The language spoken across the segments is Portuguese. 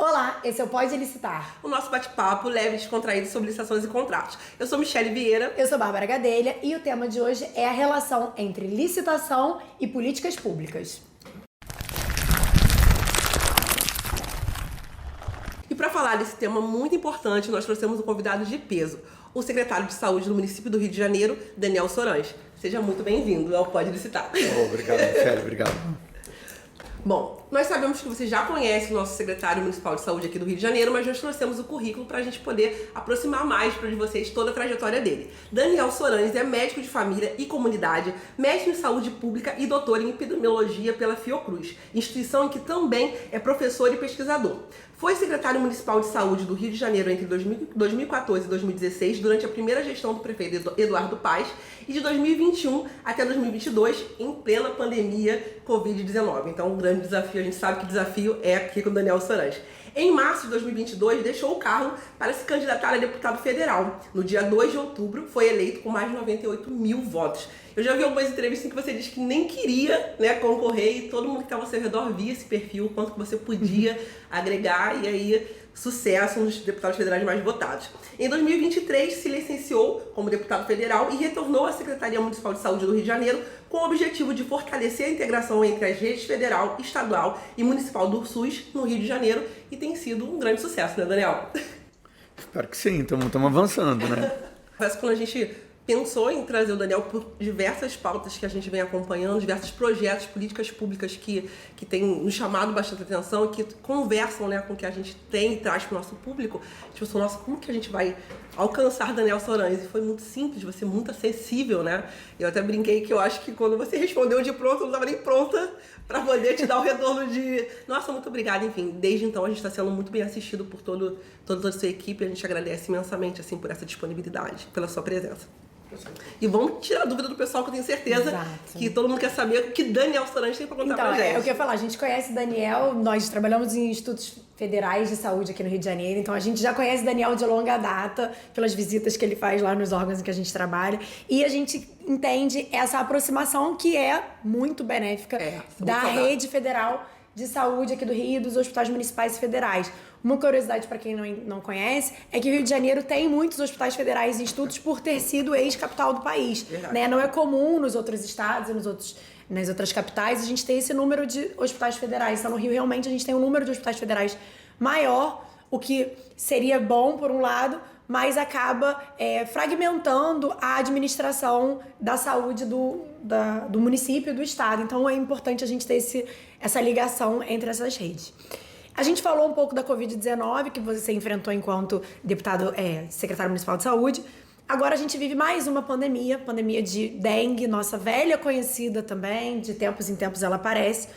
Olá, esse é o Pode Licitar. O nosso bate-papo leve e descontraído sobre licitações e contratos. Eu sou Michele Vieira. Eu sou Bárbara Gadelha e o tema de hoje é a relação entre licitação e políticas públicas. E para falar desse tema muito importante, nós trouxemos um convidado de peso, o secretário de Saúde do município do Rio de Janeiro, Daniel Sorange. Seja muito bem-vindo ao Pode Licitar. Obrigado, Michele, obrigado. Bom, nós sabemos que você já conhece o nosso secretário municipal de saúde aqui do Rio de Janeiro, mas nós trouxemos o currículo para a gente poder aproximar mais para vocês toda a trajetória dele. Daniel Sorange é médico de família e comunidade, mestre em saúde pública e doutor em epidemiologia pela Fiocruz, instituição em que também é professor e pesquisador. Foi secretário municipal de saúde do Rio de Janeiro entre 2014 e 2016, durante a primeira gestão do prefeito Eduardo Paes, e de 2021 até 2022, em plena pandemia Covid-19. Então, um grande desafio, a gente sabe que desafio é aqui com o Daniel Sorange. Em março de 2022, deixou o cargo para se candidatar a deputado federal. No dia 2 de outubro, foi eleito com mais de 98 mil votos. Eu já vi algumas entrevistas em que você disse que nem queria, concorrer, e todo mundo que estava ao seu redor via esse perfil, quanto que você podia agregar, e aí sucesso, um dos deputados federais mais votados. Em 2023, se licenciou como deputado federal e retornou à Secretaria Municipal de Saúde do Rio de Janeiro com o objetivo de fortalecer a integração entre as redes federal, estadual e municipal do SUS no Rio de Janeiro, e tem sido um grande sucesso, né, Daniel? Espero que sim, estamos avançando, né? Parece que quando a gente pensou em trazer o Daniel por diversas pautas que a gente vem acompanhando, diversos projetos, políticas públicas que têm nos chamado bastante atenção e que conversam, com o que a gente tem e traz para o nosso público. A gente pensou, nossa, como que a gente vai alcançar Daniel Sorange? E foi muito simples, você é muito acessível, né? Eu até brinquei que eu acho que quando você respondeu de pronto, eu não estava nem pronta para poder te dar o retorno de nossa, muito obrigada. Enfim, desde então a gente está sendo muito bem assistido por toda a sua equipe. A gente agradece imensamente por essa disponibilidade, pela sua presença. E vamos tirar a dúvida do pessoal, que eu tenho certeza que todo mundo quer saber o que Daniel Sorange tem para contar pra gente. É o que eu ia falar, a gente conhece Daniel, nós trabalhamos em institutos federais de saúde aqui no Rio de Janeiro, então a gente já conhece Daniel de longa data, pelas visitas que ele faz lá nos órgãos em que a gente trabalha, e a gente entende essa aproximação que é muito benéfica da rede federal de saúde aqui do Rio e dos hospitais municipais e federais. Uma curiosidade para quem não conhece é que o Rio de Janeiro tem muitos hospitais federais e institutos por ter sido ex-capital do país. Não é comum nos outros estados e nas outras capitais a gente ter esse número de hospitais federais. Então no Rio realmente a gente tem um número de hospitais federais maior, o que seria bom por um lado, mas acaba fragmentando a administração da saúde do município e do estado. Então é importante a gente ter essa ligação entre essas redes. A gente falou um pouco da Covid-19, que você enfrentou enquanto deputado, secretário municipal de saúde. Agora a gente vive mais uma pandemia de dengue, nossa velha conhecida também, de tempos em tempos ela aparece.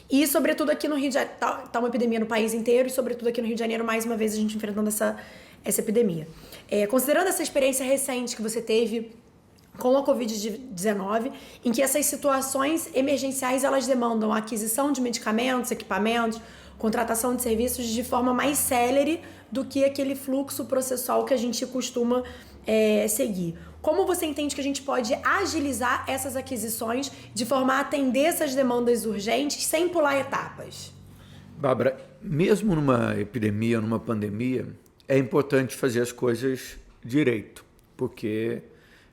E sobretudo aqui no Rio de Janeiro, tá uma epidemia no país inteiro, e sobretudo aqui no Rio de Janeiro, mais uma vez a gente enfrentando essa epidemia. Considerando essa experiência recente que você teve com a Covid-19, em que essas situações emergenciais elas demandam a aquisição de medicamentos, equipamentos, contratação de serviços de forma mais célere do que aquele fluxo processual que a gente costuma seguir. Como você entende que a gente pode agilizar essas aquisições de forma a atender essas demandas urgentes sem pular etapas? Bárbara, mesmo numa epidemia, numa pandemia, é importante fazer as coisas direito, porque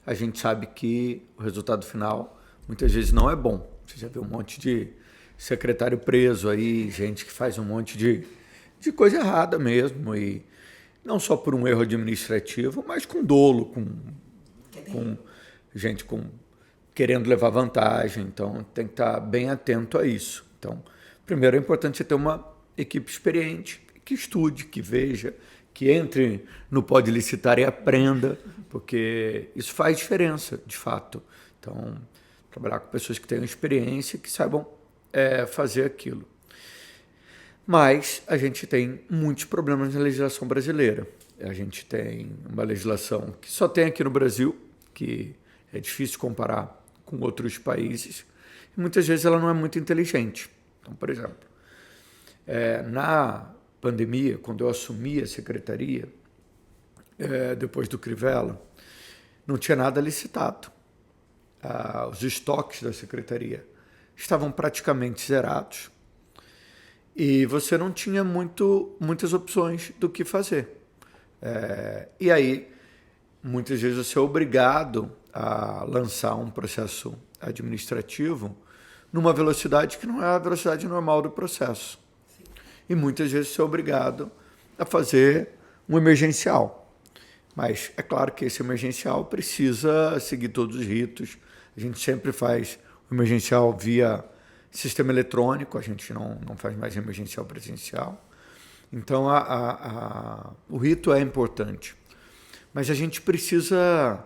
a gente sabe que o resultado final muitas vezes não é bom. Você já viu um monte de secretário preso aí, gente que faz um monte de coisa errada mesmo, e não só por um erro administrativo, mas com dolo, com gente querendo levar vantagem. Então tem que estar bem atento a isso. Então, primeiro é importante você ter uma equipe experiente, que estude, que veja, que entre no Pode Licitar e aprenda, porque isso faz diferença, de fato. Então, trabalhar com pessoas que tenham experiência, que saibam fazer aquilo. Mas a gente tem muitos problemas na legislação brasileira. A gente tem uma legislação que só tem aqui no Brasil, que é difícil comparar com outros países, e muitas vezes ela não é muito inteligente. Então, por exemplo, na pandemia, quando eu assumi a secretaria, depois do Crivella, não tinha nada licitado. Os estoques da secretaria estavam praticamente zerados. E você não tinha muitas opções do que fazer. E aí, muitas vezes você é obrigado a lançar um processo administrativo numa velocidade que não é a velocidade normal do processo. Sim. E muitas vezes você é obrigado a fazer um emergencial. Mas é claro que esse emergencial precisa seguir todos os ritos. A gente sempre faz o emergencial via sistema eletrônico, a gente não faz mais emergencial presencial. Então, o rito é importante. Mas a gente precisa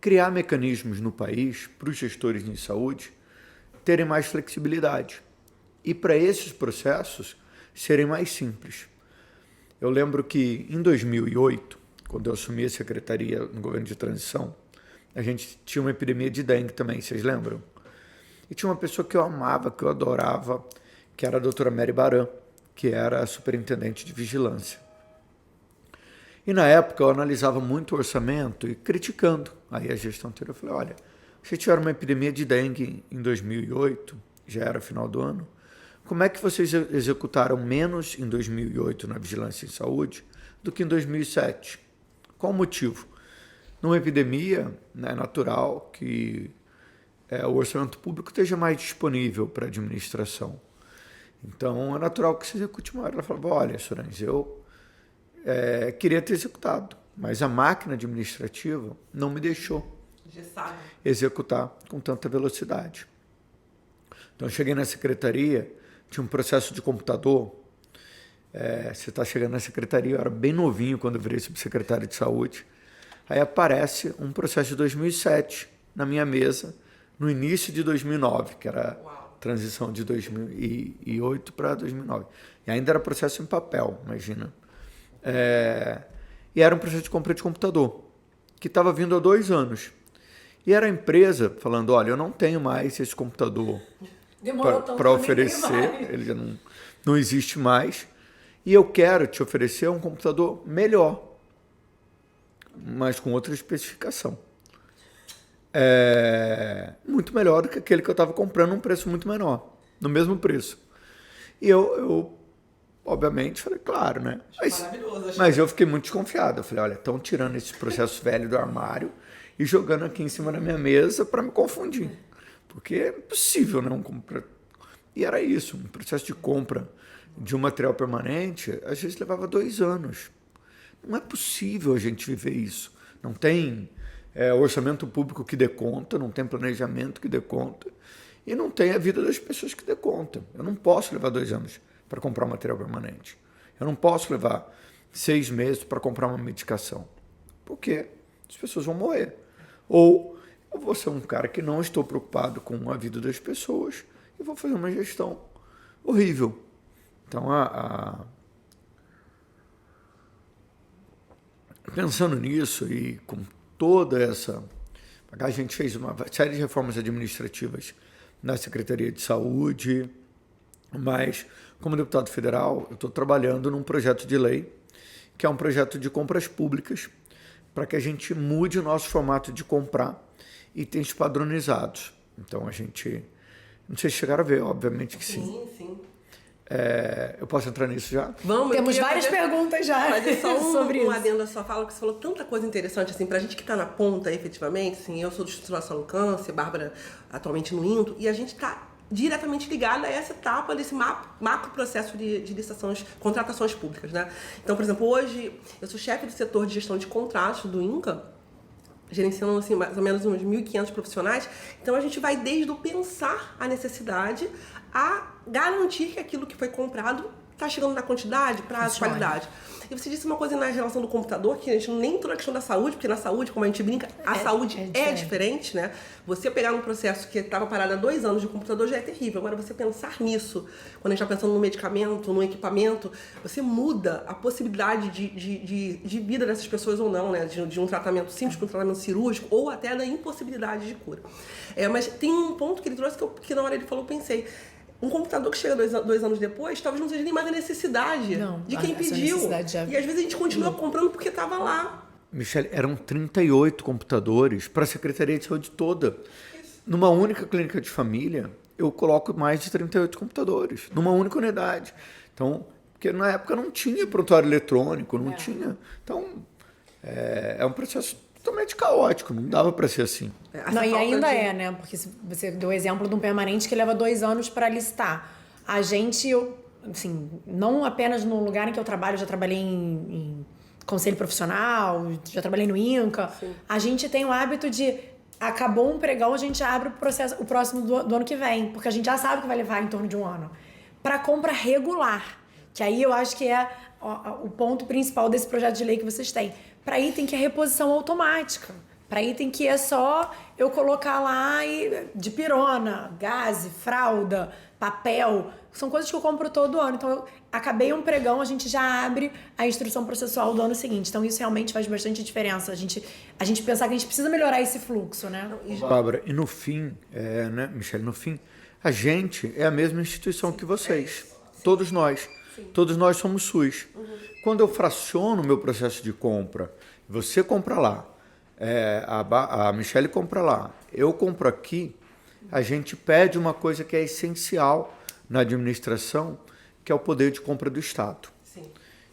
criar mecanismos no país para os gestores de saúde terem mais flexibilidade e para esses processos serem mais simples. Eu lembro que em 2008, quando eu assumi a secretaria no governo de transição, a gente tinha uma epidemia de dengue também, vocês lembram? E tinha uma pessoa que eu amava, que eu adorava, que era a doutora Mary Baran, que era a superintendente de vigilância. E na época eu analisava muito o orçamento e criticando aí a gestão anterior. Eu falei, olha, se tiver uma epidemia de dengue em 2008, já era final do ano, como é que vocês executaram menos em 2008 na vigilância em saúde do que em 2007? Qual o motivo? Numa epidemia, né, é natural que o orçamento público esteja mais disponível para a administração. Então, é natural que se execute mais. Ela falava, olha, Soranges, eu queria ter executado, mas a máquina administrativa não me deixou executar com tanta velocidade. Então, eu cheguei na secretaria, tinha um processo de computador. Você está chegando na secretaria, eu era bem novinho quando eu virei subsecretário de saúde. Aí aparece um processo de 2007 na minha mesa, no início de 2009, que era a transição de 2008 para 2009. E ainda era processo em papel, imagina. E era um processo de compra de computador, que estava vindo há 2 anos. E era a empresa falando, olha, eu não tenho mais esse computador para oferecer, ele já não existe mais, e eu quero te oferecer um computador melhor, mas com outra especificação. Muito melhor do que aquele que eu estava comprando num preço muito menor, no mesmo preço. E eu obviamente, falei, claro, né? Mas eu fiquei muito desconfiado. Eu falei, olha, estão tirando esse processo velho do armário e jogando aqui em cima da minha mesa para me confundir. Porque é impossível, né? E era isso, um processo de compra de um material permanente, às vezes levava 2 anos. Não é possível a gente viver isso. Não tem orçamento público que dê conta, não tem planejamento que dê conta, e não tem a vida das pessoas que dê conta. Eu não posso levar 2 anos para comprar um material permanente. Eu não posso levar 6 meses para comprar uma medicação, porque as pessoas vão morrer. Ou eu vou ser um cara que não estou preocupado com a vida das pessoas e vou fazer uma gestão horrível. Então, pensando nisso e com toda essa... A gente fez uma série de reformas administrativas na Secretaria de Saúde, mas, como deputado federal, eu estou trabalhando num projeto de lei, que é um projeto de compras públicas, para que a gente mude o nosso formato de comprar itens padronizados. Então, a gente... Não sei se chegaram a ver, obviamente que sim. Sim. Eu posso entrar nisso já? Vamos. Temos várias perguntas já sobre isso. Adendo da sua fala, que você falou tanta coisa interessante, assim, pra gente que tá na ponta, efetivamente, assim, eu sou do Instituto Nacional do Câncer, Bárbara atualmente no INTO, e a gente tá diretamente ligada a essa etapa desse macro processo de licitações, contratações públicas, né? Então, por exemplo, hoje eu sou chefe do setor de gestão de contratos do INCA, gerenciando assim, mais ou menos uns 1.500 profissionais. Então, a gente vai desde o pensar a necessidade a garantir que aquilo que foi comprado está chegando na quantidade, prazo, qualidade. E você disse uma coisa na relação do computador, que a gente nem entrou na questão da saúde, porque na saúde, como a gente brinca, a saúde é diferente, né? Você pegar um processo que estava parado há 2 anos de computador já é terrível. Agora, você pensar nisso, quando a gente está pensando no medicamento, no equipamento, você muda a possibilidade de vida dessas pessoas ou não, né? De um tratamento simples para um tratamento cirúrgico, ou até da impossibilidade de cura. Mas tem um ponto que ele trouxe que na hora ele falou, eu pensei... Um computador que chega 2 anos depois, talvez não seja nem mais a necessidade de quem pediu. E às vezes a gente continua comprando porque estava lá. Michele, eram 38 computadores para a Secretaria de Saúde toda. Numa única clínica de família, eu coloco mais de 38 computadores, numa única unidade. Então, porque na época não tinha prontuário eletrônico, não tinha. Então, é um processo totalmente caótico, não dava para ser assim. Não, e ainda né? Porque você deu o exemplo de um permanente que leva 2 anos para licitar. A gente, assim, não apenas no lugar em que eu trabalho, já trabalhei em conselho profissional, já trabalhei no INCA. Sim. A gente tem o hábito de acabou um pregão, a gente abre o próximo do ano que vem, porque a gente já sabe que vai levar em torno de um ano. Para compra regular, que aí eu acho que é o ponto principal desse projeto de lei que vocês têm. Para item que é reposição automática. Para item que é só eu colocar lá de pirona, gaze, fralda, papel. São coisas que eu compro todo ano. Então, eu acabei um pregão, a gente já abre a instrução processual do ano seguinte. Então, isso realmente faz bastante diferença. A gente pensar que a gente precisa melhorar esse fluxo, né? Bárbara, e no fim, né, Michele, no fim, a gente é a mesma instituição que vocês. Todos nós. Sim. Todos nós somos SUS. Quando eu fraciono o meu processo de compra, você compra lá, a Michele compra lá, eu compro aqui, a gente pede uma coisa que é essencial na administração, que é o poder de compra do Estado. Sim.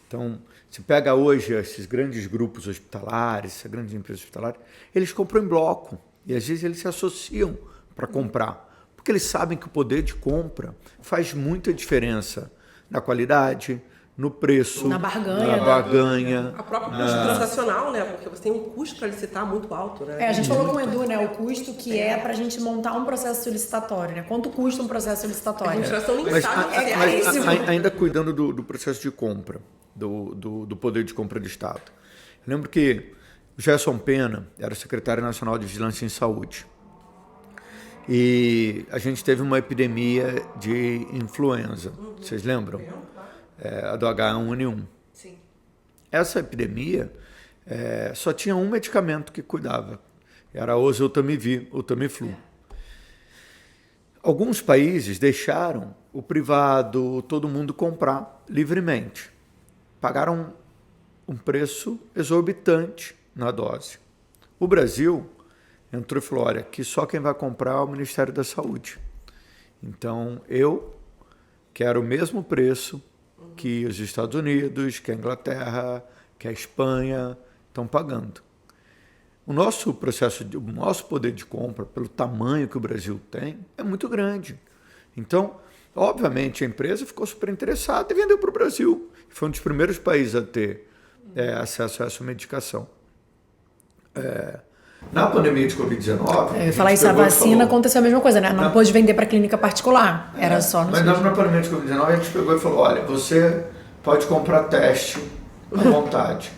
Então, se pega hoje esses grandes grupos hospitalares, essas grandes empresas hospitalares, eles compram em bloco, e às vezes eles se associam para comprar, porque eles sabem que o poder de compra faz muita diferença na qualidade, no preço, na barganha. Na a própria custo transacional, né? Porque você tem um custo para licitar muito alto, né? A gente falou com o Edu, né? O custo que é para a gente montar um processo solicitatório, né? Quanto custa um processo solicitatório? A administração nem sabe. Mas ainda cuidando do processo de compra, do poder de compra do Estado. Eu lembro que o Gerson Pena era secretário nacional de Vigilância em Saúde. E a gente teve uma epidemia de influenza. Vocês lembram? A do H1N1. Sim. Essa epidemia só tinha um medicamento que cuidava. Era a oseltamivir, o Tamiflu. Alguns países deixaram o privado, todo mundo comprar livremente. Pagaram um preço exorbitante na dose. O Brasil entrou e falou, olha, que só quem vai comprar é o Ministério da Saúde. Então, eu quero o mesmo preço que os Estados Unidos, que a Inglaterra, que a Espanha estão pagando. O nosso poder de compra, pelo tamanho que o Brasil tem, é muito grande. Então, obviamente, a empresa ficou super interessada e vendeu para o Brasil. Foi um dos primeiros países a ter acesso a essa medicação. Na pandemia de Covid-19... Eu ia falar isso, a vacina aconteceu a mesma coisa, né? Não pôde vender para clínica particular, era só... Mas na pandemia de Covid-19 a gente pegou e falou, olha, você pode comprar teste à vontade.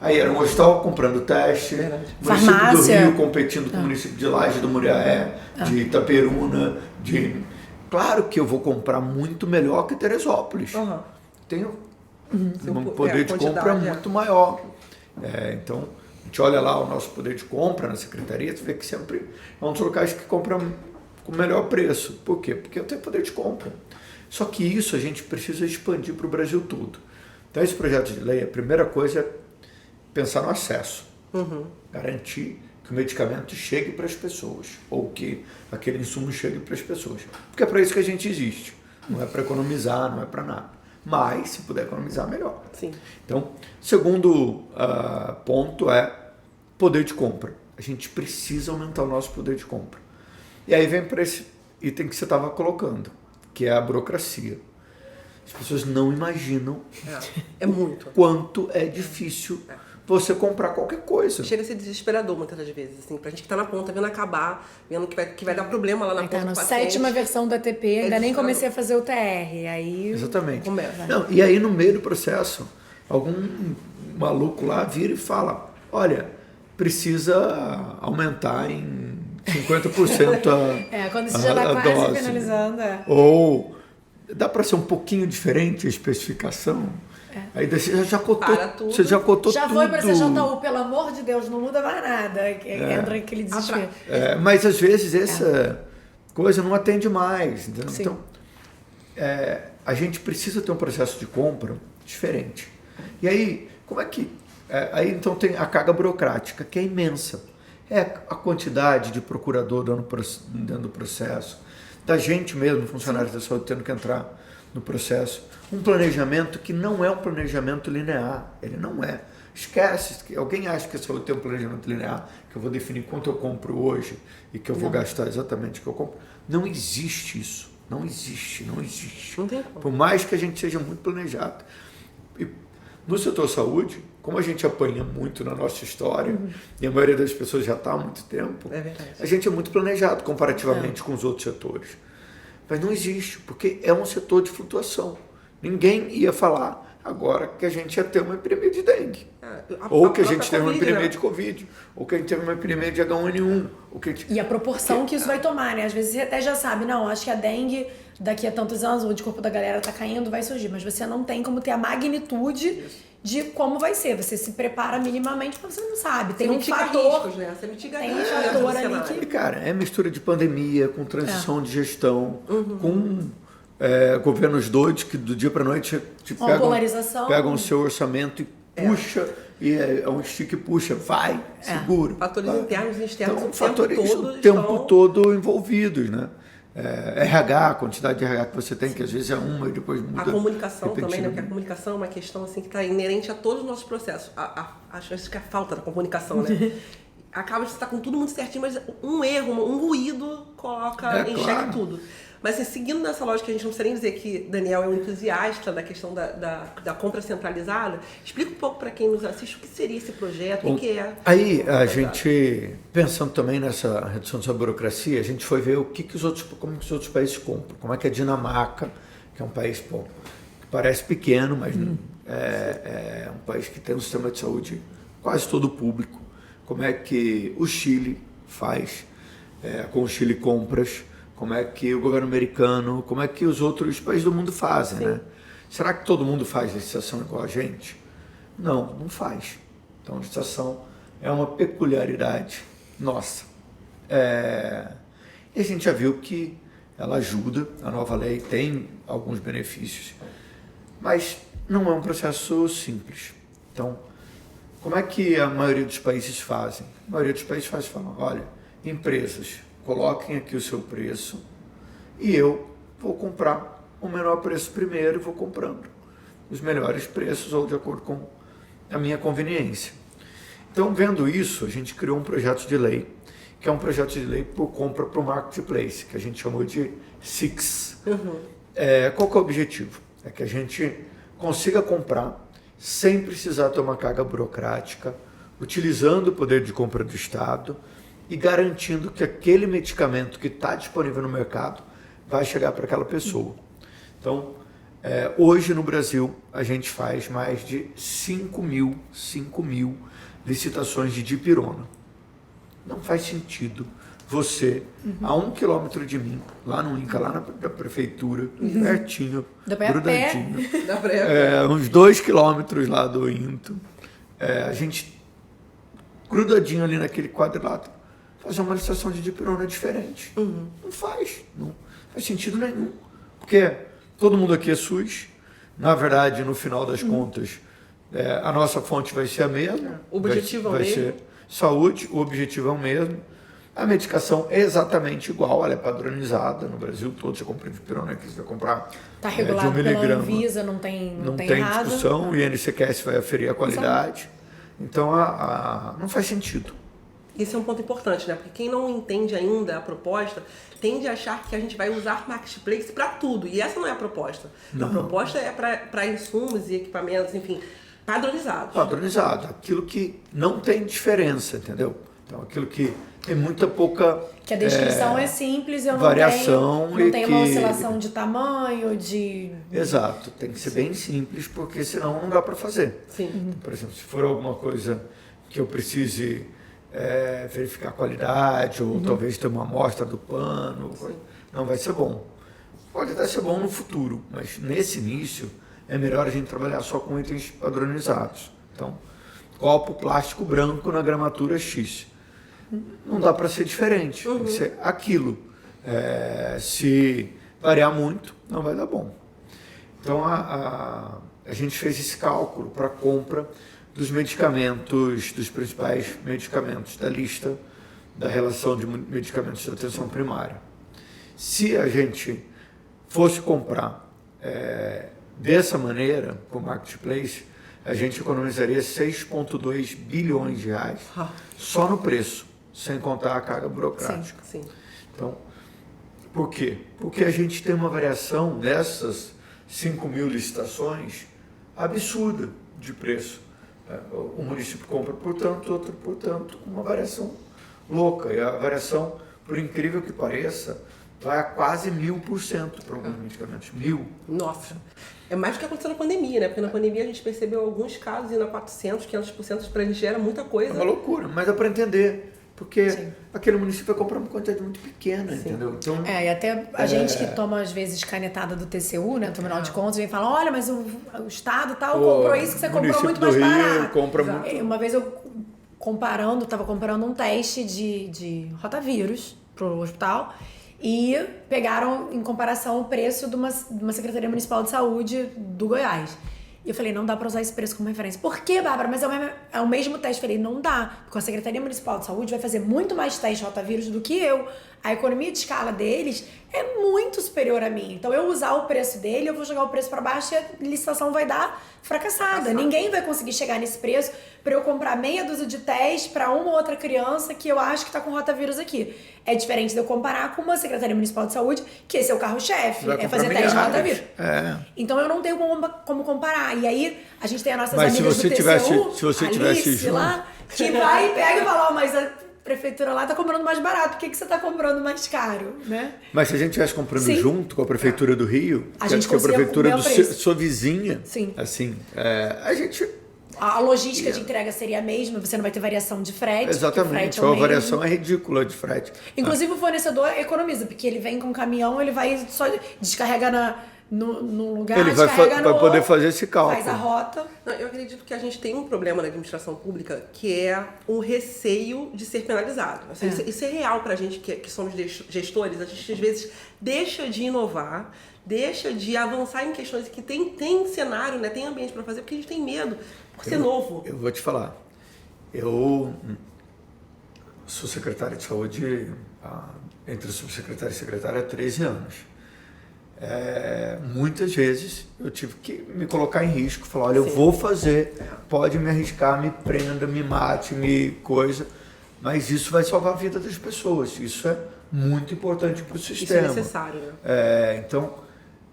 Aí era um hospital comprando teste, o município do Rio competindo com o município de Laje do Muriaé, de Itaperuna, Claro que eu vou comprar muito melhor que Teresópolis. Tenho um poder de compra muito maior. Então... A gente olha lá o nosso poder de compra na secretaria, você vê que sempre é um dos locais que compram com o melhor preço. Por quê? Porque eu tenho poder de compra. Só que isso a gente precisa expandir para o Brasil todo. Então, esse projeto de lei, a primeira coisa é pensar no acesso. Garantir que o medicamento chegue para as pessoas, ou que aquele insumo chegue para as pessoas. Porque é para isso que a gente existe. Não é para economizar, não é para nada. Mas, se puder economizar, melhor. Sim. Então, segundo ponto é poder de compra. A gente precisa aumentar o nosso poder de compra. E aí vem para esse item que você estava colocando, que é a burocracia. As pessoas não imaginam muito quanto é difícil você comprar qualquer coisa. Chega a ser desesperador muitas das vezes, assim, pra gente que tá na ponta, vendo acabar, vendo que vai dar problema lá na ponta do paciente. 7ª versão do ATP, ainda nem comecei a fazer o TR, aí... Exatamente. Não, e aí no meio do processo, algum maluco lá vira e fala, olha, precisa aumentar em 50% quando você já tá quase dose, finalizando. Ou dá para ser um pouquinho diferente a especificação? Aí você já cotou tudo. Você já cotou já tudo. Foi para CJU, pelo amor de Deus, não muda mais nada. Entra aquele desespero. Mas às vezes essa coisa não atende mais. Entendeu? Então, a gente precisa ter um processo de compra diferente. E aí, como é que... aí então tem a carga burocrática, que é imensa. É a quantidade de procurador dentro do processo, da gente mesmo, funcionários da saúde, tendo que entrar no processo. Um planejamento que não é um planejamento linear, ele não é. Esquece, que alguém acha que se eu tenho um planejamento linear, que eu vou definir quanto eu compro hoje e que eu vou gastar exatamente o que eu compro. Não existe isso. Não existe. Não tem como. Por mais que a gente seja muito planejado. E no setor saúde, como a gente apanha muito na nossa história, e a maioria das pessoas já está há muito tempo, a gente é muito planejado comparativamente com os outros setores. Mas não existe, porque é um setor de flutuação. Ninguém ia falar agora que a gente ia ter uma epidemia de dengue. Ou que a gente teve uma epidemia de Covid, ou que a gente teve uma epidemia de H1N1. E a proporção que isso vai tomar, né? Às vezes você até já sabe, não, acho que a dengue daqui a tantos anos, o anticorpo da galera tá caindo, vai surgir. Mas você não tem como ter a magnitude de como vai ser. Você se prepara minimamente, mas você não sabe. Tem um fator, riscos, né? Você mitiga tem um riscos fator dentro do ali cenário. que... Cara, é mistura de pandemia, com transição de gestão, com governos doidos que do dia para noite te Uma polarização. pegam o seu orçamento e puxa, e é um estica e puxa, vai, segura. Fatores internos e externos Então, o fatores tempo todo o tempo estão... todo envolvidos, né? RH, a quantidade de RH que você tem, que às vezes é uma e depois muda. A comunicação também, né? Porque a repentinamente. comunicação é uma questão assim, que está inerente a todos os nossos processos. Acho que é a falta da comunicação, né? Acaba de estar com tudo muito certinho, mas um erro, um ruído coloca em xeque tudo. Mas assim, seguindo nessa lógica, a gente não precisa nem dizer que Daniel é um entusiasta da questão da compra centralizada. Explica um pouco para quem nos assiste o que seria esse projeto, o que é. Aí a gente, pensando também nessa redução dessa burocracia, a gente foi ver como que os outros países compram. Como é que a Dinamarca, que é um país que parece pequeno, mas é um país que tem um sistema de saúde quase todo público. Como é que o Chile faz com o Chile Compras, como é que o governo americano, como é que os outros países do mundo fazem, né? Será que todo mundo faz licitação igual a gente? Não, não faz. Então, a licitação é uma peculiaridade nossa. E a gente já viu que ela ajuda, a nova lei tem alguns benefícios, mas não é um processo simples. Então, como é que a maioria dos países fazem? A maioria dos países falam, olha, empresas, coloquem aqui o seu preço e eu vou comprar o menor preço primeiro e vou comprando os melhores preços ou de acordo com a minha conveniência. Então, vendo isso, a gente criou um projeto de lei, que é um projeto de lei por compra para o marketplace, que a gente chamou de SIX. Qual que é o objetivo? É que a gente consiga comprar sem precisar ter uma carga burocrática, utilizando o poder de compra do Estado e garantindo que aquele medicamento que está disponível no mercado vai chegar para aquela pessoa. Então, hoje no Brasil, a gente faz mais de 5 mil licitações de dipirona. Não faz sentido você, a 1 quilômetro de mim, lá no INCA, lá na prefeitura, pertinho, grudadinho, uns 2 quilômetros lá do INTO, a gente, grudadinho ali naquele quadrilátero, fazer uma licitação de dipirona diferente. Não faz sentido nenhum. Porque todo mundo aqui é SUS, na verdade, no final das contas, a nossa fonte vai ser a mesma. O objetivo é o mesmo. Vai ser saúde, o objetivo é o mesmo. A medicação é exatamente igual, ela é padronizada no Brasil todo. Você compra dipirona aqui, você vai comprar Está regulado de 1 pela miligrama. Anvisa, não tem errado. Discussão, o INCQS vai aferir a qualidade. Então, não faz sentido. Esse é um ponto importante, né? Porque quem não entende ainda a proposta tende a achar que a gente vai usar marketplace para tudo. E essa não é a proposta. Não. A proposta é para insumos e equipamentos, enfim, padronizados. Padronizado. Aquilo que não tem diferença, entendeu? Então, aquilo que tem muita pouca... Que a descrição é simples, eu variação não tenho uma oscilação de tamanho, de... Exato. Tem que ser bem simples, porque senão não dá para fazer. Sim. Por exemplo, se for alguma coisa que eu precise... verificar a qualidade, ou talvez ter uma amostra do pano, não vai ser bom. Pode até ser bom no futuro, mas nesse início é melhor a gente trabalhar só com itens padronizados. Então, copo plástico branco na gramatura X. Não dá para ser diferente, tem que ser aquilo. Se variar muito, não vai dar bom. Então, a gente fez esse cálculo para compra dos medicamentos, dos principais medicamentos da lista da relação de medicamentos de atenção primária. Se a gente fosse comprar Dessa maneira, com o Marketplace, a gente economizaria 6,2 bilhões de reais só no preço, sem contar a carga burocrática. Sim. Então, por quê? Porque a gente tem uma variação dessas 5 mil licitações absurda de preço. O município compra por tanto, outro por tanto, uma variação louca. E a variação, por incrível que pareça, vai a quase 1000% para alguns medicamentos. 1000. Nossa. É mais do que aconteceu na pandemia, né? Porque na pandemia a gente percebeu alguns casos indo a 400, 500%, pra gente era muita coisa. É uma loucura, mas é para entender. Porque aquele município vai comprar uma quantidade muito pequena, entendeu? Então, e até a gente que toma, às vezes, canetada do TCU, né? Tribunal de Contas, vem falar, olha, mas o Estado tal comprou isso que você comprou muito mais barato. Compra muito. Uma vez eu estava comparando um teste de rotavírus pro hospital e pegaram, em comparação, o preço de uma Secretaria Municipal de Saúde do Goiás. E eu falei, não dá pra usar esse preço como referência. Por quê, Bárbara? Mas é o mesmo teste. Eu falei, não dá. Porque a Secretaria Municipal de Saúde vai fazer muito mais testes de rotavírus do que eu. A economia de escala deles é muito superior a mim. Então, eu usar o preço dele, eu vou jogar o preço pra baixo e a licitação vai dar fracassada. Ninguém vai conseguir chegar nesse preço pra eu comprar meia dúzia de testes pra uma ou outra criança que eu acho que tá com rotavírus aqui. É diferente de eu comparar com uma Secretaria Municipal de Saúde, que esse é o carro-chefe, é fazer teste de rotavírus. Então, eu não tenho como comparar. E aí, a gente tem as nossas amigas do TCU, se você Alice, tivesse junto, lá, que vai e pega e fala, mas a prefeitura lá tá comprando mais barato, por que você tá comprando mais caro, né? Mas se a gente estivesse comprando junto com a prefeitura do Rio, a gente que é a prefeitura do preço. sua vizinha, Sim. assim, a gente... A logística de entrega seria a mesma, você não vai ter variação de frete. Exatamente, a variação é ridícula de frete. Inclusive o fornecedor economiza, porque ele vem com um caminhão, ele vai só descarrega no lugar, ele vai poder fazer esse cálculo. Faz a rota. Não, eu acredito que a gente tem um problema na administração pública que é um receio de ser penalizado. Assim, isso é real pra gente que somos gestores. A gente às vezes deixa de inovar, deixa de avançar em questões que tem cenário, né, tem ambiente para fazer, porque a gente tem medo por ser novo. Eu vou te falar. Eu sou secretário de saúde entre subsecretário e secretário há 13 anos. Muitas vezes eu tive que me colocar em risco, falar, olha, eu vou fazer, pode me arriscar, me prenda, me mate, me coisa, mas isso vai salvar a vida das pessoas, isso é muito importante para o sistema. Isso é necessário, né? Então,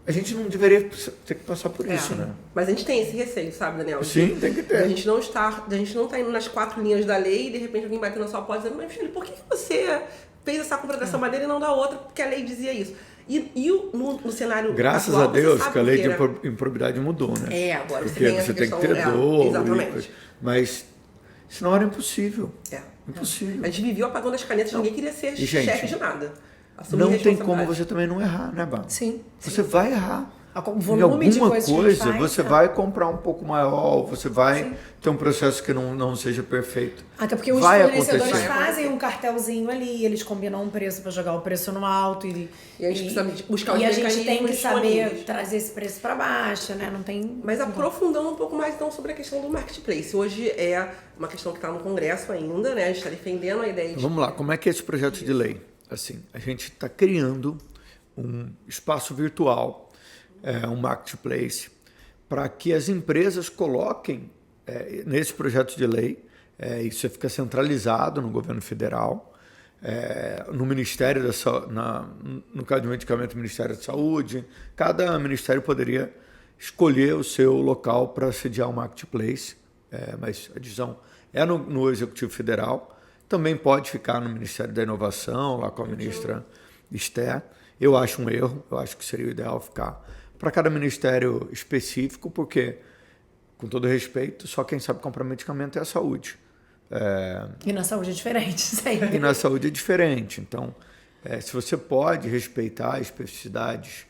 a gente não deveria ter que passar por isso, né? Mas a gente tem esse receio, sabe, Daniel? Sim, tem que ter. A gente não tá indo nas 4 linhas da lei e de repente alguém batendo na sua porta dizendo, mas filho, por que você fez essa compra dessa maneira e não da outra? Porque a lei dizia isso. E no cenário graças atual, a Deus que a lei de era... improbidade mudou, né? Agora porque você tem que ter dor. Exatamente. Mas senão era impossível. Impossível. A gente vivia apagando as canetas, ninguém queria ser chefe de nada. Não tem como você também não errar, né, Bárbara? Sim. Você vai errar. O volume de coisas que a gente faz, você vai comprar um pouco maior, você vai ter um processo que não seja perfeito. Até porque os fornecedores fazem um cartelzinho ali, eles combinam um preço para jogar o preço no alto e a gente precisa buscar os mecanismos. E a gente tem que saber trazer esse preço para baixo, né? Não tem. Mas aprofundando um pouco mais então sobre a questão do marketplace. Hoje é uma questão que está no Congresso ainda, né? A gente está defendendo a ideia de... Vamos lá, como é que é esse projeto de lei? Assim, a gente está criando um espaço virtual, um marketplace, para que as empresas coloquem nesse projeto de lei, isso fica centralizado no governo federal, no Ministério da Saúde, no caso de medicamento, Ministério da Saúde, cada ministério poderia escolher o seu local para sediar o marketplace, mas a decisão é no Executivo Federal, também pode ficar no Ministério da Inovação, lá com a ministra Esther. Eu acho um erro, eu acho que seria o ideal ficar para cada ministério específico, porque, com todo respeito, só quem sabe comprar medicamento é a saúde. E na saúde é diferente, sempre. E na saúde é diferente. Então, se você pode respeitar as especificidades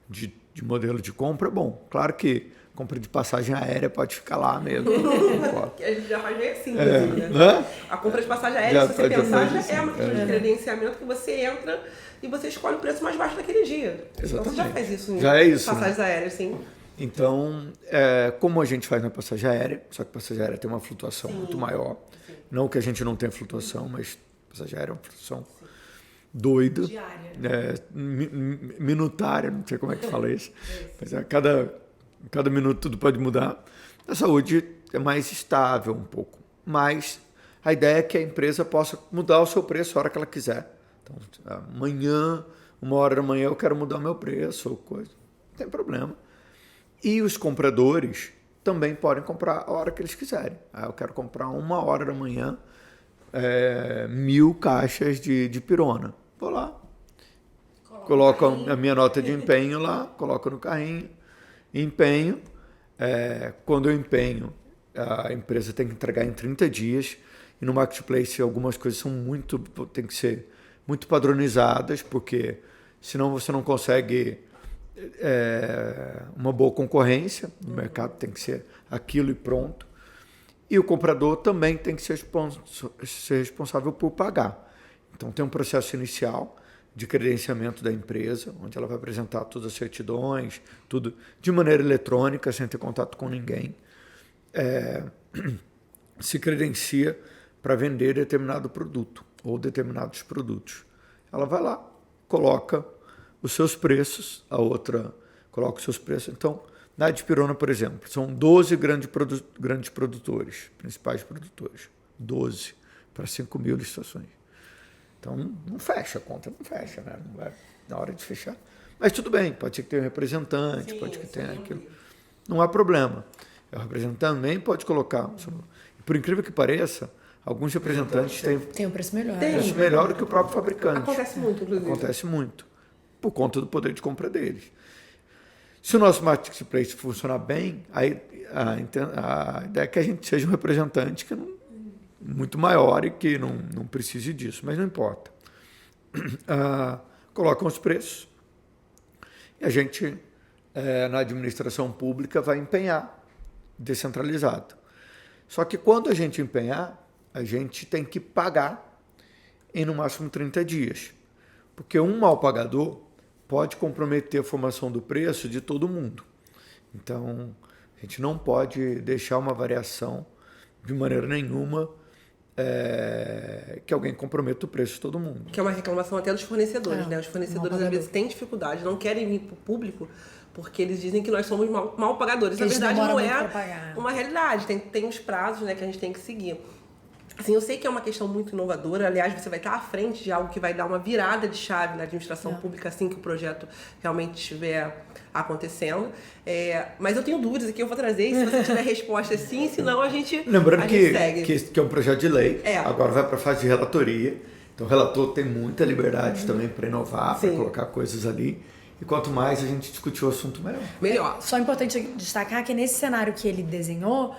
de modelo de compra, é bom. Claro que compra de passagem aérea pode ficar lá mesmo. A gente já faz meio assim, inclusive, né? A compra de passagem aérea, se você pensar, já é uma questão de credenciamento que você entra e você escolhe o preço mais baixo daquele dia. Exatamente. Então você já faz isso em passagens aéreas, sim. Então, como a gente faz na passagem aérea, só que a passagem aérea tem uma flutuação muito maior. Sim. Não que a gente não tenha flutuação, mas a passagem aérea é uma flutuação doido. Diária. Minutária, não sei como é que fala isso. Mas cada minuto tudo pode mudar. A saúde é mais estável um pouco, mas a ideia é que a empresa possa mudar o seu preço a hora que ela quiser. Então, amanhã, 1h da manhã, eu quero mudar o meu preço ou coisa. Não tem problema. E os compradores também podem comprar a hora que eles quiserem. Eu quero comprar 1h da manhã 1.000 caixas de pirona. Vou lá, coloco a minha nota de empenho lá, coloco no carrinho, empenho. Quando eu empenho, a empresa tem que entregar em 30 dias. E no marketplace algumas coisas tem que ser muito padronizadas, porque senão você não consegue uma boa concorrência. No mercado tem que ser aquilo e pronto. E o comprador também tem que ser responsável por pagar. Então tem um processo inicial de credenciamento da empresa, onde ela vai apresentar todas as certidões, tudo de maneira eletrônica, sem ter contato com ninguém. Se credencia para vender determinado produto ou determinados produtos. Ela vai lá, coloca os seus preços, a outra coloca os seus preços. Então, na Dipirona, por exemplo, são 12 grandes produtores, principais produtores. 12 para 5.000 licitações. Então, não fecha, a conta não fecha, né? Não vai na hora de fechar. Mas tudo bem, pode ser que tenha um representante, pode ser que tenha aquilo. Não há problema. O representante também pode colocar. Por incrível que pareça, alguns representantes têm um preço melhor. Preço melhor do que o próprio fabricante. Acontece muito, inclusive. Acontece muito. Por conta do poder de compra deles. Se o nosso marketplace funcionar bem, aí a ideia é que a gente seja um representante que muito maior e que não precise disso, mas não importa. Colocam os preços e a gente, na administração pública, vai empenhar descentralizado. Só que quando a gente empenhar, a gente tem que pagar em no máximo 30 dias. Porque um mal pagador pode comprometer a formação do preço de todo mundo. Então, a gente não pode deixar uma variação de maneira nenhuma que alguém comprometa o preço de todo mundo. Que é uma reclamação até dos fornecedores, né? Os fornecedores às vezes têm dificuldade, não querem vir para o público porque eles dizem que nós somos mal pagadores. Na verdade, não é uma realidade. Tem os prazos, né, que a gente tem que seguir. Assim, eu sei que é uma questão muito inovadora. Aliás, você vai estar à frente de algo que vai dar uma virada de chave na administração pública assim que o projeto realmente estiver acontecendo. Mas eu tenho dúvidas aqui, eu vou trazer. E se você tiver resposta sim, senão a gente Lembrando segue. que é um projeto de lei. Agora vai para a fase de relatoria. Então o relator tem muita liberdade também para inovar, para colocar coisas ali. E quanto mais a gente discutir o assunto, melhor. Só é importante destacar que nesse cenário que ele desenhou,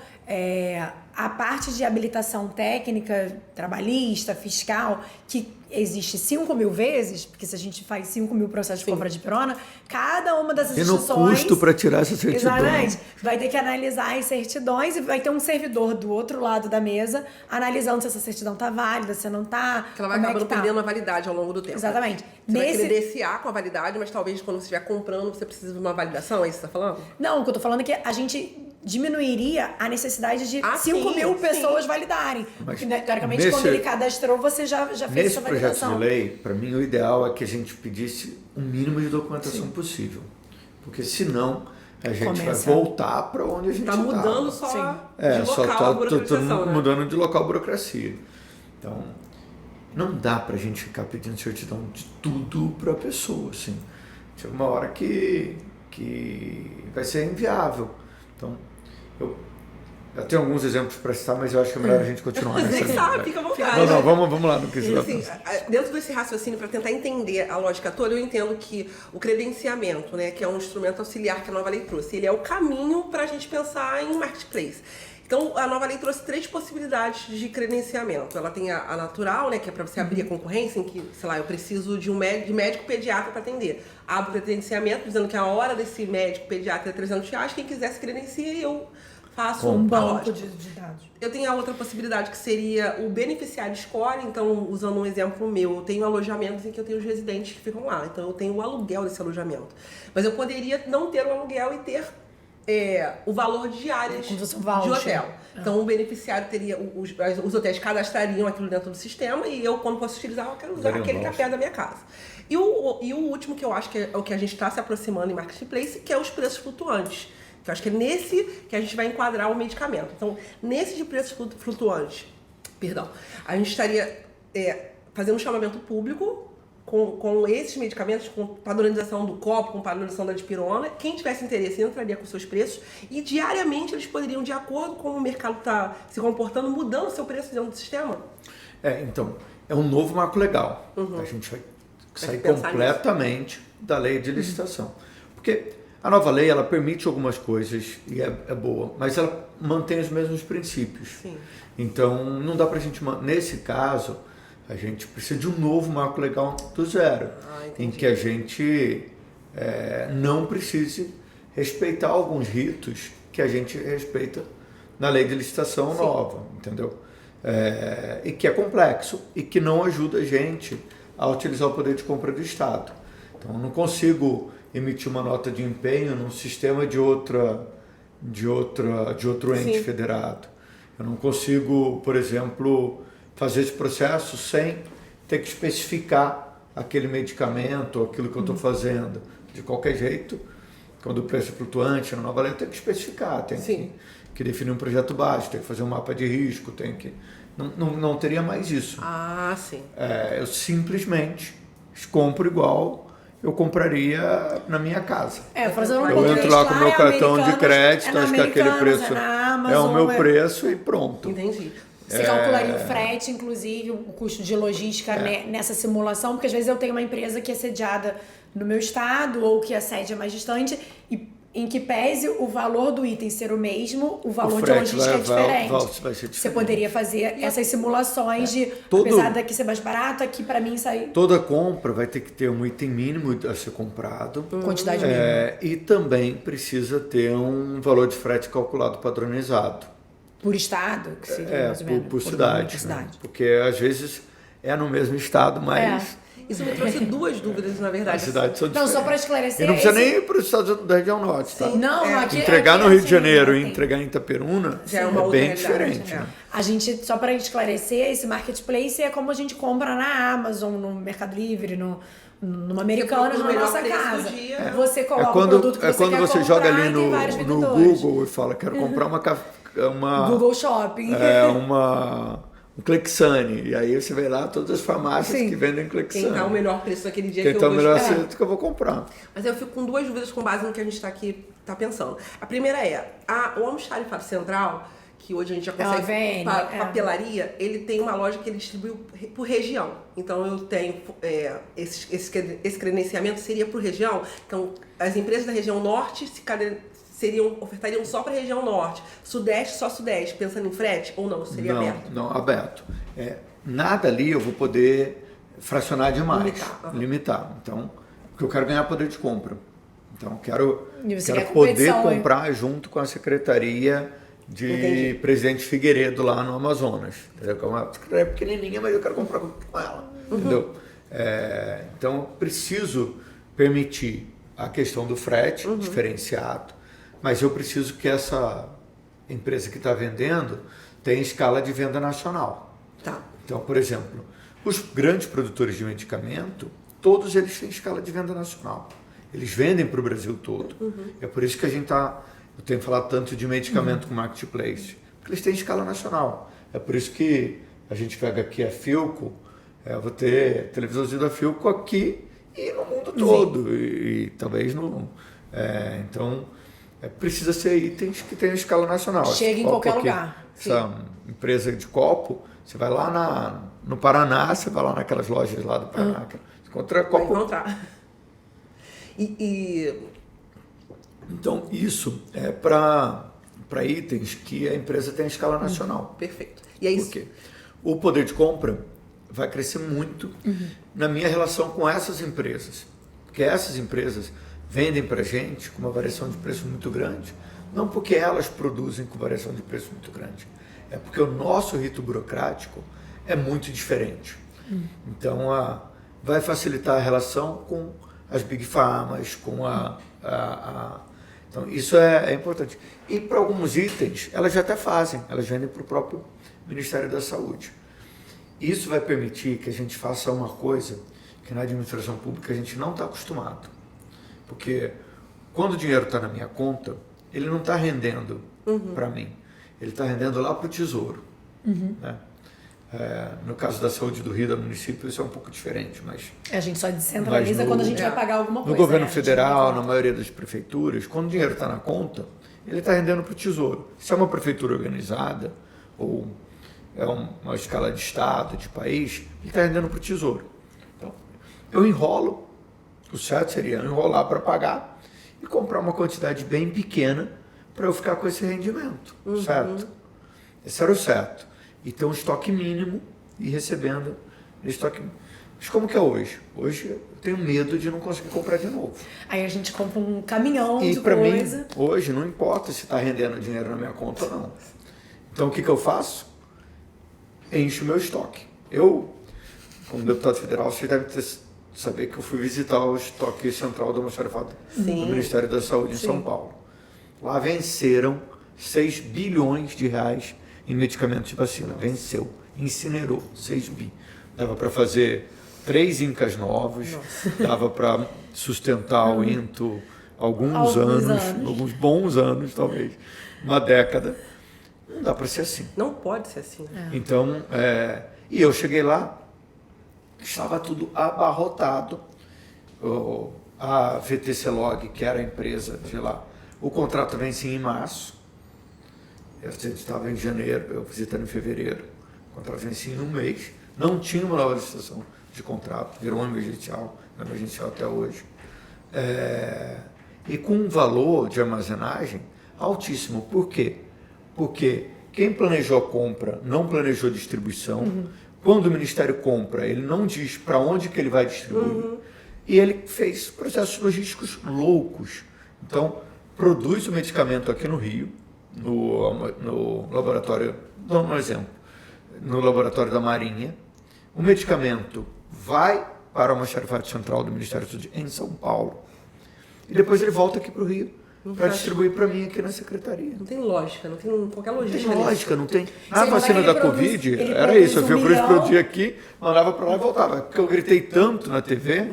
a parte de habilitação técnica, trabalhista, fiscal, que existe 5.000 vezes, porque se a gente faz 5.000 processos de compra de pirona, cada uma dessas instituições... E no custo para tirar essa certidão. Exatamente. Vai ter que analisar as certidões e vai ter um servidor do outro lado da mesa analisando se essa certidão está válida, se não está. Que ela vai acabando perdendo a validade ao longo do tempo. Exatamente. Você vai credenciar com a validade, mas talvez quando você estiver comprando você precisa de uma validação, é isso que você está falando? Não, o que eu tô falando é que a gente diminuiria a necessidade de 5.000 pessoas validarem. Porque, teoricamente, quando ele cadastrou, você já fez essa validação. Nesse projeto de lei, para mim, o ideal é que a gente pedisse o mínimo de documentação possível. Porque senão a gente vai voltar para onde a gente está. Está mudando só de local a burocratização, né? Mudando de local a burocracia. Então, não dá para a gente ficar pedindo certidão de tudo para a pessoa. Assim. Chega uma hora que vai ser inviável. Então, eu tenho alguns exemplos para citar, mas eu acho que é melhor a gente continuar. Você sabe, fica à vontade. Não, vamos lá no que você assim, dentro desse raciocínio, para tentar entender a lógica toda, eu entendo que o credenciamento, né, que é um instrumento auxiliar que a nova lei trouxe, ele é o caminho para a gente pensar em marketplace. Então, a nova lei trouxe 3 possibilidades de credenciamento. Ela tem a natural, né, que é para você abrir a concorrência, em que, sei lá, eu preciso de médico pediatra para atender. Abro o credenciamento, dizendo que a hora desse médico pediatra é R$300, quem quiser se credencia e eu faço um banco de dados. Eu tenho a outra possibilidade que seria o beneficiário score. Então, usando um exemplo meu, eu tenho alojamentos em que eu tenho os residentes que ficam lá. Então, eu tenho o aluguel desse alojamento. Mas eu poderia não ter o aluguel e ter o valor de diárias Como se fosse um de voucher. hotel. Então o beneficiário teria, os hotéis cadastrariam aquilo dentro do sistema e eu, quando posso utilizar, eu quero usar Daria um aquele que é voucher. perto da minha casa. E o último que eu acho que é o que a gente está se aproximando em Marketplace, que é os preços flutuantes. Que eu acho que é nesse que a gente vai enquadrar o medicamento. Então, nesse de preços flutuantes, a gente estaria fazendo um chamamento público com esses medicamentos, com padronização do copo, com padronização da dipirona. Quem tivesse interesse entraria com seus preços e diariamente eles poderiam, de acordo com o mercado está se comportando, mudando o seu preço dentro do sistema. Então, é um novo marco legal. A gente vai sair completamente da lei de licitação. Porque a nova lei, ela permite algumas coisas e é boa, mas ela mantém os mesmos princípios. Sim. Então, não dá pra gente, nesse caso, a gente precisa de um novo marco legal do zero, em que a gente não precise respeitar alguns ritos que a gente respeita na lei de licitação nova, entendeu? E que é complexo e que não ajuda a gente a utilizar o poder de compra do Estado. Então, eu não consigo emitir uma nota de empenho num sistema de outro ente federado. Eu não consigo, por exemplo, fazer esse processo sem ter que especificar aquele medicamento ou aquilo que eu estou fazendo. De qualquer jeito, quando o preço é flutuante na nova lei, eu tenho que especificar, tenho que definir um projeto básico, tenho que fazer um mapa de risco, tenho que... Não teria mais isso. Ah, sim. Eu simplesmente compro igual eu compraria na minha casa. Eu entro lá com o meu cartão de crédito, acho que aquele preço Amazon, é o meu preço e pronto. Entendi. Você calcularia o frete, inclusive, o custo de logística nessa simulação, porque às vezes eu tenho uma empresa que é sediada no meu estado ou que a sede é mais distante e em que pese o valor do item ser o mesmo, o valor de logística é diferente. Vai ser diferente. Você poderia fazer essas simulações de, apesar daqui ser mais barato, aqui para mim sair... Toda compra vai ter que ter um item mínimo a ser comprado. Quantidade mínima. E também precisa ter um valor de frete calculado padronizado. Por estado? Que seria mais ou menos. Por cidade. Né? Porque às vezes é no mesmo estado, mas... Isso me trouxe duas dúvidas, na verdade. As cidades são diferentes. Não, só para esclarecer... E não precisa nem ir para os Estados da região norte, tá? Não, aqui... Entregar no Rio de Janeiro e entregar em Itaperuna já é uma outra bem diferente. Né? A gente, só para esclarecer, esse marketplace é como a gente compra na Amazon, no Mercado Livre, numa Americanas, na nossa casa. Você coloca o produto que você quer comprar. É quando você joga ali no Google e fala, quero comprar uma Google Shopping. Um Clexane, e aí você vê lá todas as farmácias que vendem Clexane. Quem tá o melhor preço naquele dia Quem que tá eu o vou melhor esperar. preço que eu vou comprar. Mas eu fico com duas dúvidas com base no que a gente tá pensando. A primeira o almoxarifado central, que hoje a gente já consegue papelaria, ele tem uma loja que ele distribui por região. Então eu tenho esse credenciamento seria por região. Então as empresas da região norte ofertariam só para a região norte, sudeste só sudeste, pensando em frete ou não? Seria aberto? Não, aberto. Nada ali eu vou poder fracionar demais, limitar. Então, porque eu quero ganhar poder de compra. Então, quero poder comprar junto com a Secretaria de Presidente Figueiredo lá no Amazonas. Entendeu? Que é uma secretaria pequenininha, mas eu quero comprar com ela. Entendeu? Então, eu preciso permitir a questão do frete diferenciado, mas eu preciso que essa empresa que está vendendo tenha escala de venda nacional. Tá. Então, por exemplo, os grandes produtores de medicamento, todos eles têm escala de venda nacional. Eles vendem para o Brasil todo. É por isso que eu tenho falado tanto de medicamento com marketplace, porque eles têm escala nacional. É por isso que a gente pega aqui a Philco, eu vou ter televisãozinho da Philco aqui e no mundo todo. E talvez não... Então... precisa ser itens que tenham escala nacional. Chega em qualquer lugar. Essa empresa de copo, você vai lá no Paraná, você vai lá naquelas lojas lá do Paraná, você encontra copo. Vai encontrar. Então, isso é para itens que a empresa tem escala nacional. Perfeito. E é isso. Por quê? O poder de compra vai crescer muito na minha relação com essas empresas. Porque essas empresas vendem para a gente com uma variação de preço muito grande, não porque elas produzem com variação de preço muito grande, é porque o nosso rito burocrático é muito diferente. Então, vai facilitar a relação com as Big Pharmas, com Então, isso é importante. E para alguns itens, elas já até fazem, elas vendem para o próprio Ministério da Saúde. Isso vai permitir que a gente faça uma coisa que na administração pública a gente não está acostumado. Porque quando o dinheiro está na minha conta, ele não está rendendo para mim, ele está rendendo lá para o Tesouro. Né? No caso da saúde do Rio, do município, isso é um pouco diferente, mas... A gente só descentraliza quando a gente vai pagar alguma coisa. No governo né? federal, na maioria das prefeituras, quando o dinheiro está na conta, ele está rendendo para o Tesouro. Se é uma prefeitura organizada, ou é uma escala de estado, de país, ele está rendendo para o Tesouro. Então, eu enrolo, o certo seria enrolar para pagar e comprar uma quantidade bem pequena para eu ficar com esse rendimento, certo? Esse era o certo. E ter um estoque mínimo e recebendo estoque. Mas como que é hoje? Hoje eu tenho medo de não conseguir comprar de novo. Aí a gente compra um caminhão E de para mim, coisa. hoje não importa se está rendendo dinheiro na minha conta ou não. Então o que eu faço? Encho o meu estoque. Eu, como deputado federal, você deve saber que eu fui visitar o estoque central do almoxarifado do Ministério da Saúde em São Paulo. Lá venceram 6 bilhões de reais em medicamentos de vacina. Venceu, incinerou 6 bi. Dava para fazer 3 Incas novos, dava para sustentar o INTO alguns bons anos, talvez, uma década. Não dá para ser assim. Não pode ser assim. Então, e eu cheguei lá, estava tudo abarrotado. A VTC Log, que era a empresa de lá, o contrato vencia em março. Eu estava em janeiro, eu visitando em fevereiro. O contrato vencia em um mês. Não tinha uma nova licitação de contrato, virou emergencial até hoje. E com um valor de armazenagem altíssimo. Por quê? Porque quem planejou a compra não planejou a distribuição. Quando o Ministério compra, ele não diz para onde que ele vai distribuir. E ele fez processos logísticos loucos. Então, produz o medicamento aqui no Rio, no laboratório, dou um exemplo, no laboratório da Marinha. O medicamento vai para o almoxarifado central do Ministério da Saúde em São Paulo. E depois ele volta aqui para o Rio para distribuir para mim aqui na secretaria. Não tem lógica, não tem qualquer logística. Não tem lógica, não tem. Sem Na vacina da Covid, era isso. Eu produzia aqui, mandava para lá e voltava. Porque eu gritei tanto na TV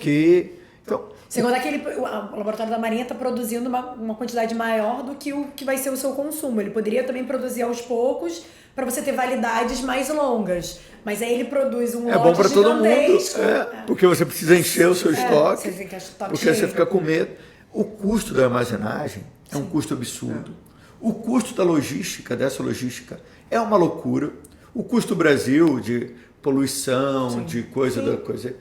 que... Então, Segundo o laboratório da Marinha está produzindo uma quantidade maior do que o que vai ser o seu consumo. Ele poderia também produzir aos poucos para você ter validades mais longas. Mas aí ele produz um lote bom para todo mundo. gigantesco. Porque você precisa encher o seu estoque. Você tem que estoque porque cheio. você fica com medo. O custo da armazenagem é um custo absurdo. O custo da logística, dessa logística, é uma loucura. O custo Brasil de poluição, de coisa.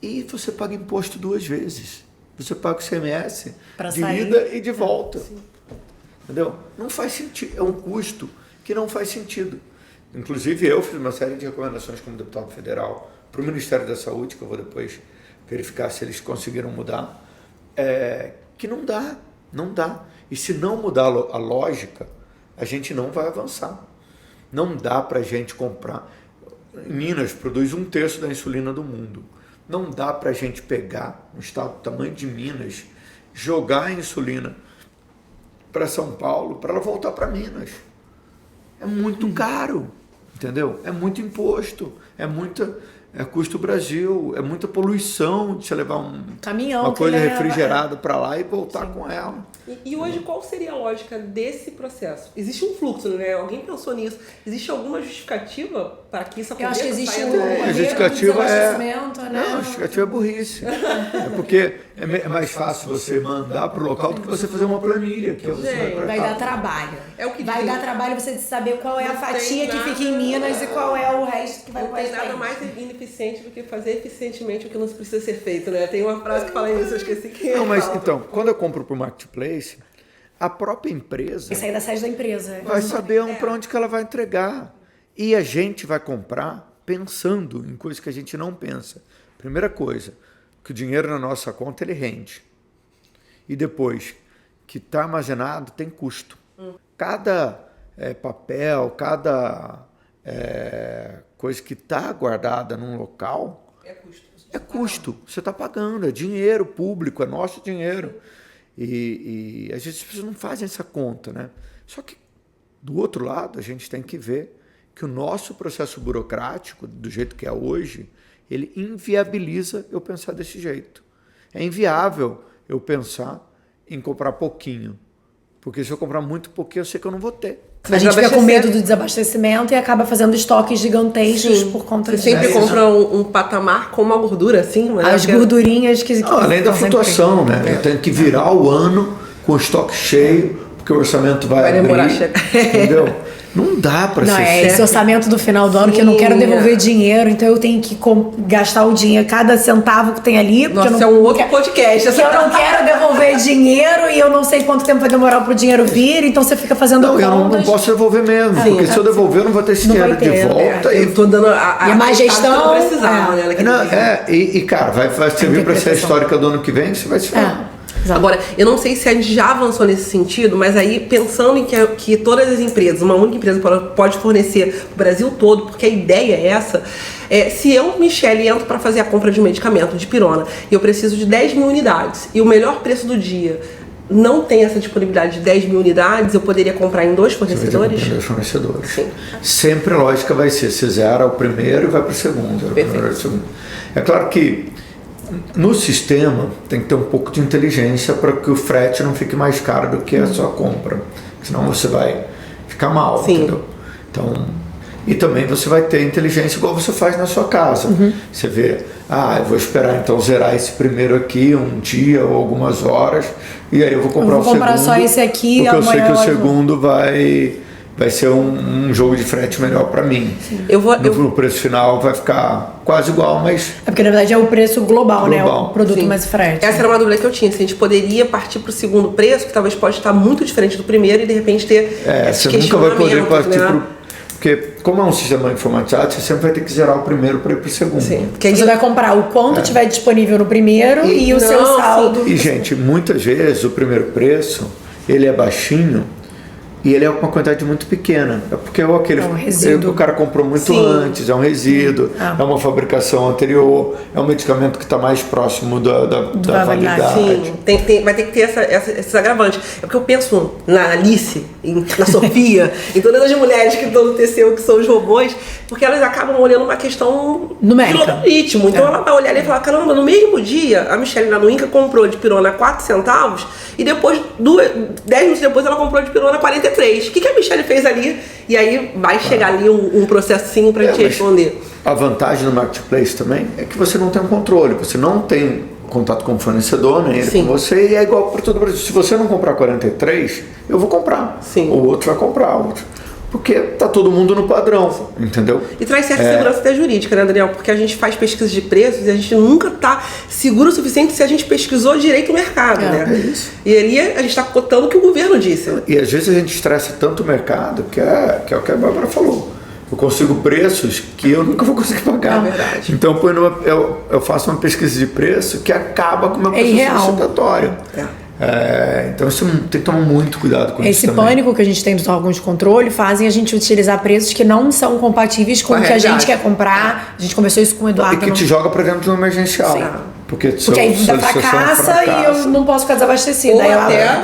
E você paga imposto 2 vezes. Você paga o CMS de ida e de volta. Entendeu? Não faz sentido. É um custo que não faz sentido. Inclusive, eu fiz uma série de recomendações como deputado federal para o Ministério da Saúde, que eu vou depois verificar se eles conseguiram mudar, que não dá. E se não mudar a lógica, a gente não vai avançar. Não dá para a gente comprar. Minas produz 1/3 da insulina do mundo. Não dá para a gente pegar um estado do tamanho de Minas, jogar a insulina para São Paulo, para ela voltar para Minas. É muito caro, entendeu? É muito imposto, é custo Brasil, é muita poluição de você levar uma coisa refrigerada para lá e voltar com ela. E hoje qual seria a lógica desse processo? Existe um fluxo, né? Alguém pensou nisso? Existe alguma justificativa para que isso aconteça? Eu acho que existe a justificativa né? Não, a justificativa é burrice. É porque é mais fácil você mandar para o local do que você fazer uma planilha. Que você vai dar trabalho. É o que vai dar trabalho você saber qual é a fatia que fica em Minas e qual é o resto que vai para o resto. Não tem nada mais ineficiente do que fazer eficientemente o que não precisa ser feito, né? Tem uma frase que fala isso, eu esqueci que Não, mas então, quando eu compro para o Marketplace, a própria empresa... Vai sair da sede da empresa. Vai saber para onde que ela vai entregar. E a gente vai comprar pensando em coisas que a gente não pensa. Primeira coisa, que o dinheiro na nossa conta ele rende. E depois, que está armazenado tem custo. Cada papel, cada coisa que está guardada num local... É custo. É custo. Você está pagando, é dinheiro público, é nosso dinheiro. E às vezes as pessoas não fazem essa conta, né? Só que, do outro lado, a gente tem que ver que o nosso processo burocrático, do jeito que é hoje, ele inviabiliza eu pensar desse jeito. É inviável eu pensar em comprar pouquinho. Porque se eu comprar muito pouquinho, eu sei que eu não vou ter. A gente fica com medo do desabastecimento e acaba fazendo estoques gigantescos por conta disso. Você sempre compra um patamar com uma gordura assim, mas as gordurinhas que além da flutuação, né? Eu tenho que virar o ano com o estoque cheio, porque o orçamento vai demorar a abrir, chegar. entendeu? Não dá para ser certo. Esse orçamento do final do ano que eu não quero devolver dinheiro, então eu tenho que gastar o dinheiro, cada centavo que tem ali. Nossa, eu não, é um outro podcast. Eu não quero devolver dinheiro e eu não sei quanto tempo vai demorar pro dinheiro vir, então você fica fazendo contas. Eu não posso devolver mesmo, porque se eu devolver eu não vou ter esse dinheiro de volta. Eu tô dando a mais gestão. Precisava, né? Cara, vai servir para ser a histórica do ano que vem, você vai se falar. Agora, eu não sei se a gente já avançou nesse sentido, mas aí pensando em que todas as empresas, uma única empresa pode fornecer o Brasil todo, porque a ideia é essa, se eu, Michele, entro para fazer a compra de um medicamento, de pirona, e eu preciso de 10 mil unidades, e o melhor preço do dia não tem essa disponibilidade de 10 mil unidades, eu poderia comprar em 2 fornecedores? Em 2 fornecedores. Sim. Sempre a lógica vai ser, você zera o primeiro e vai para o segundo. É claro que no sistema tem que ter um pouco de inteligência para que o frete não fique mais caro do que a sua compra, senão você vai ficar mal, entendeu? Então, e também você vai ter inteligência igual você faz na sua casa. Você vê, eu vou esperar então zerar esse primeiro aqui um dia ou algumas horas, e aí eu vou comprar o segundo. Comprar só esse aqui, porque eu sei que o segundo vai ser um jogo de frete melhor para mim. No preço final vai ficar quase igual, mas... É porque na verdade é o preço global, né? O produto mais frete. Essa era uma dúvida que eu tinha. Se a gente poderia partir para o segundo preço, que talvez pode estar muito diferente do primeiro e de repente ter você nunca vai poder partir porque como é um sistema informatizado, você sempre vai ter que zerar o primeiro para ir para o segundo. Sim. Porque você vai comprar o quanto tiver disponível no primeiro e o seu saldo. E, gente, muitas vezes o primeiro preço, ele é baixinho, e ele é uma quantidade muito pequena. É porque o cara comprou muito antes, é um resíduo, é uma fabricação anterior, é um medicamento que está mais próximo da validade. Sim, vai ter que ter esses agravantes. É porque eu penso na Alice, na Sofia, em todas as mulheres que estão no TCU, que são os robôs, porque elas acabam olhando uma questão numérica. De algoritmo. Então ela vai olhar ali e falar, caramba, no mesmo dia, a Michele lá no Inca comprou de pirona 4 centavos e depois, 10 minutos depois, ela comprou de pirona 43. O que a Michele fez ali? E aí vai chegar ali um processinho pra gente responder. A vantagem do marketplace também é que você não tem um controle, você não tem contato com o fornecedor, nem ele com você, e é igual para todo o Brasil. Se você não comprar 43, eu vou comprar. O outro vai comprar, outro. Porque tá todo mundo no padrão, entendeu? E traz certa segurança até jurídica, né, Daniel? Porque a gente faz pesquisa de preços e a gente nunca tá seguro o suficiente se a gente pesquisou direito o mercado, né? É isso. E ali a gente tá cotando o que o governo disse. E às vezes a gente estressa tanto o mercado, que é o que a Bárbara falou. Eu consigo preços que eu nunca vou conseguir pagar. É verdade. Então eu faço uma pesquisa de preço que acaba com o meu processo licitatório. Então isso tem que tomar muito cuidado com isso Esse pânico que a gente tem dos órgãos de controle fazem a gente utilizar preços que não são compatíveis com o que a gente quer comprar. A gente conversou isso com o Eduardo. E que te joga pra dentro do emergencial. Porque aí dá fracassa e eu não posso ficar desabastecida.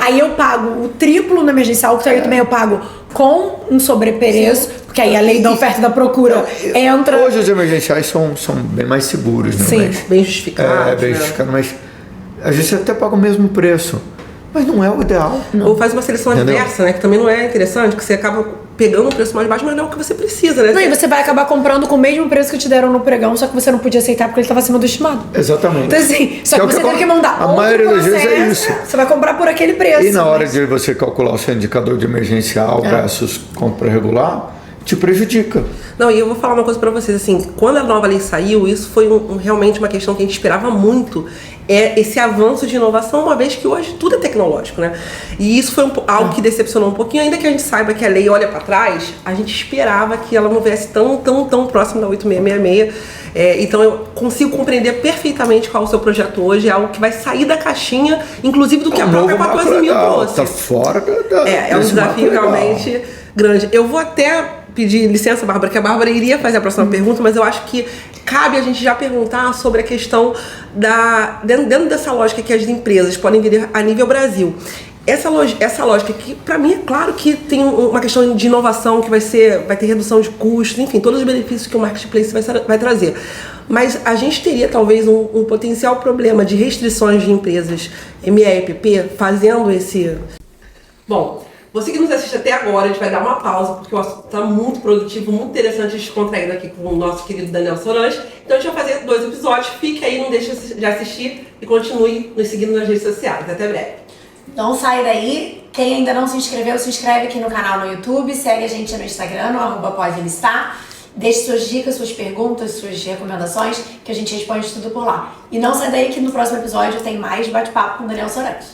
Aí eu pago o triplo no emergencial, que aí também eu pago com um sobrepreço, porque aí a lei da oferta e da procura entra... Hoje os emergenciais são bem mais seguros, né? Sim, bem justificados. Bem justificado, mas às vezes você até paga o mesmo preço, mas não é o ideal. Ou faz uma seleção adversa, né? Que também não é interessante, que você acaba pegando um preço mais baixo, mas não é o que você precisa, né? Não, e você vai acabar comprando com o mesmo preço que te deram no pregão, só que você não podia aceitar porque ele estava acima do estimado. Exatamente. Então assim, só que você teve que mandar a maioria das vezes é isso. Você vai comprar por aquele preço. E na hora de você calcular o seu indicador de emergencial versus compra regular, te prejudica. Não, e eu vou falar uma coisa pra vocês, assim, quando a nova lei saiu, isso foi realmente uma questão que a gente esperava muito, esse avanço de inovação, uma vez que hoje tudo é tecnológico, né? E isso foi algo que decepcionou um pouquinho, ainda que a gente saiba que a lei olha pra trás, a gente esperava que ela não viesse tão próximo da 8666, então eu consigo compreender perfeitamente qual é o seu projeto hoje, é algo que vai sair da caixinha, inclusive do que a própria 14.000 trouxe. Tá fora é um desafio realmente grande. Eu vou até pedir licença, Bárbara, que a Bárbara iria fazer a próxima pergunta, mas eu acho que cabe a gente já perguntar sobre a questão dentro dessa lógica que as empresas podem vir a nível Brasil. Essa lógica que, para mim, é claro que tem uma questão de inovação que vai ter redução de custos, enfim, todos os benefícios que o marketplace vai trazer. Mas a gente teria talvez um potencial problema de restrições de empresas MEPP fazendo esse... Bom, você que nos assiste até agora, a gente vai dar uma pausa, porque o assunto está muito produtivo, muito interessante e descontraído aqui com o nosso querido Daniel Sorange. Então a gente vai fazer 2 episódios, fique aí, não deixe de assistir e continue nos seguindo nas redes sociais. Até breve. Não sai daí. Quem ainda não se inscreveu, se inscreve aqui no canal no YouTube, segue a gente no Instagram, no @podelistar. Deixe suas dicas, suas perguntas, suas recomendações, que a gente responde tudo por lá. E não sai daí que no próximo episódio tem mais bate-papo com o Daniel Sorange.